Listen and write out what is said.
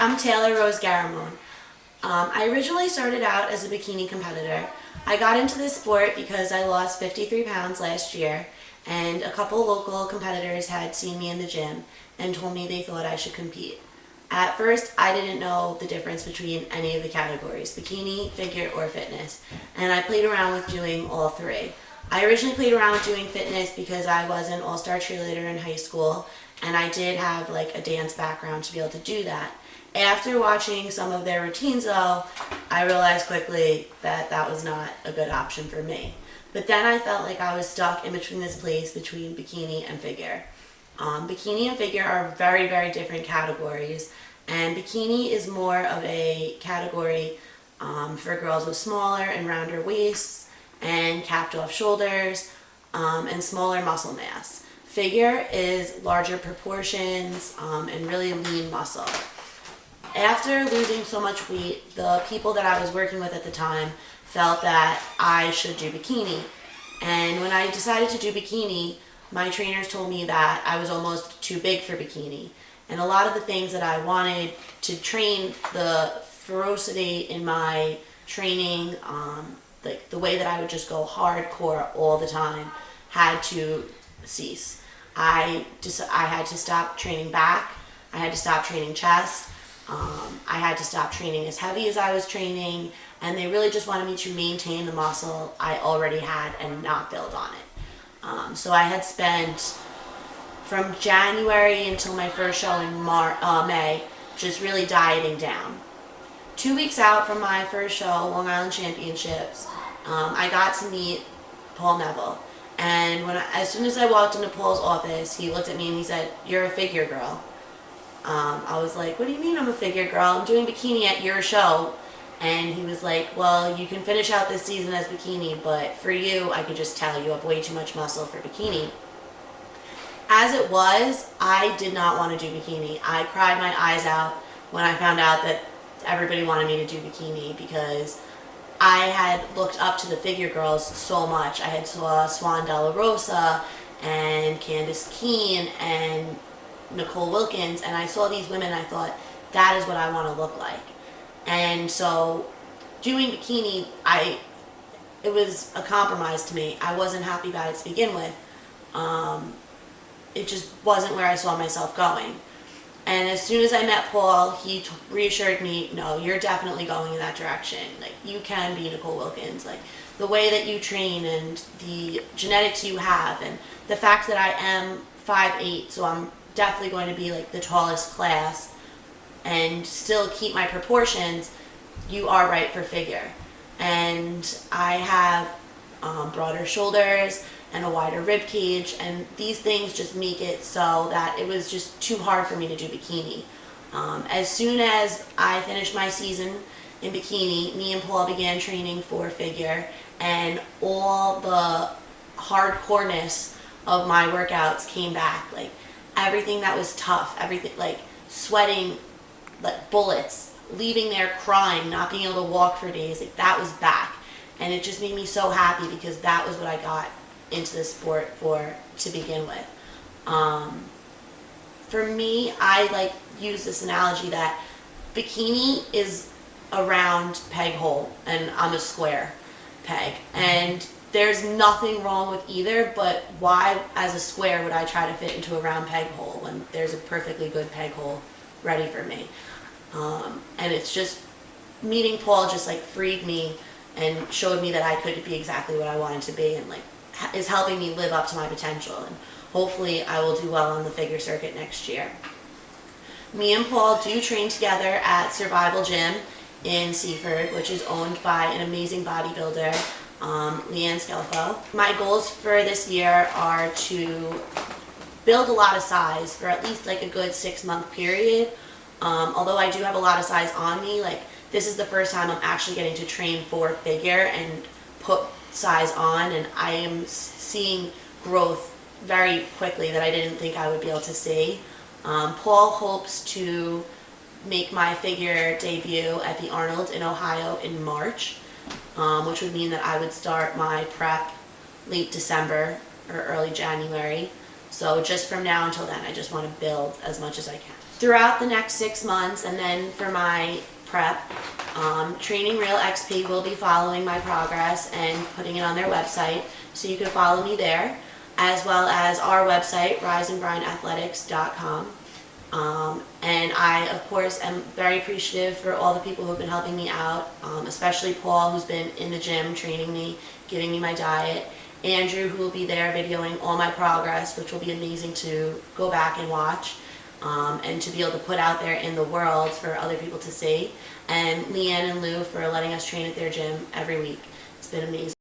I'm Taylor Rose Garramone. I originally started out as a bikini competitor. I got into this sport because I lost 53 pounds last year, and a couple local competitors had seen me in the gym and told me they thought I should compete. At first, I didn't know the difference between any of the categories, bikini, figure, or fitness, and I played around with doing all three. I originally played around with doing fitness because I was an all-star cheerleader in high school, and I did have like a dance background to be able to do that. After watching some of their routines though, I realized quickly that that was not a good option for me. But then I felt like I was stuck in between this place between bikini and figure. Bikini and figure are very, very different categories, and bikini is more of a category for girls with smaller and rounder waists and capped off shoulders and smaller muscle mass. Figure is larger proportions and really lean muscle. After losing so much weight, the people that I was working with at the time felt that I should do bikini. And when I decided to do bikini, my trainers told me that I was almost too big for bikini. And a lot of the things that I wanted to train, the ferocity in my training, like the way that I would just go hardcore all the time, had to cease. I had to stop training back. I had to stop training chest. I had to stop training as heavy as I was training, and they really just wanted me to maintain the muscle I already had and not build on it. So I had spent from January until my first show in May just really dieting down. 2 weeks out from my first show, Long Island Championships, I got to meet Paul Neville. And as soon as I walked into Paul's office, he looked at me and he said, "You're a figure girl." I was like, "What do you mean I'm a figure girl? I'm doing bikini at your show." And he was like, "Well, you can finish out this season as bikini, but for you, I could just tell you have way too much muscle for bikini." As it was, I did not want to do bikini. I cried my eyes out when I found out that everybody wanted me to do bikini because I had looked up to the figure girls so much. I had saw Swan Della Rosa and Candice Keene and Nicole Wilkins, and I saw these women and I thought, that is what I want to look like. And so doing bikini, it was a compromise to me. I wasn't happy about it to begin with. It just wasn't where I saw myself going. And as soon as I met Paul, he reassured me, "No, you're definitely going in that direction. Like, you can be Nicole Wilkins. Like, the way that you train and the genetics you have, and the fact that I am 5'8", so I'm definitely going to be like the tallest class and still keep my proportions, you are right for figure." And I have broader shoulders and a wider rib cage, and these things just make it so that it was just too hard for me to do bikini. As soon as I finished my season in bikini, me and Paul began training for figure, and all the hardcoreness of my workouts came back. Like, everything that was tough, everything like sweating like bullets, leaving there crying, not being able to walk for days, like that was back. And it just made me so happy because that was what I got into the sport for to begin with. For me, I like use this analogy that bikini is a round peg hole and I'm a square peg. And there's nothing wrong with either, but why as a square would I try to fit into a round peg hole when there's a perfectly good peg hole ready for me? And it's just, meeting Paul just like freed me and showed me that I could be exactly what I wanted to be, and like is helping me live up to my potential, and hopefully I will do well on the figure circuit next year. Me and Paul do train together at Survival Gym in Seaford, which is owned by an amazing bodybuilder, Leanne Scelfo. My goals for this year are to build a lot of size for at least like a good 6-month period. Although I do have a lot of size on me, like this is the first time I'm actually getting to train for figure and put size on, and I am seeing growth very quickly that I didn't think I would be able to see. Paul hopes to make my figure debut at the Arnold in Ohio in March, which would mean that I would start my prep late December or early January. So just from now until then, I just want to build as much as I can. throughout the next 6 months, and then for my prep, Training Real XP will be following my progress and putting it on their website, so you can follow me there, as well as our website, riseandgrindathletics.com. And I, of course, am very appreciative for all the people who have been helping me out, especially Paul, who's been in the gym training me, giving me my diet, Andrew, who will be there videoing all my progress, which will be amazing to go back and watch, and to be able to put out there in the world for other people to see, and Leanne and Lou for letting us train at their gym every week. It's been amazing.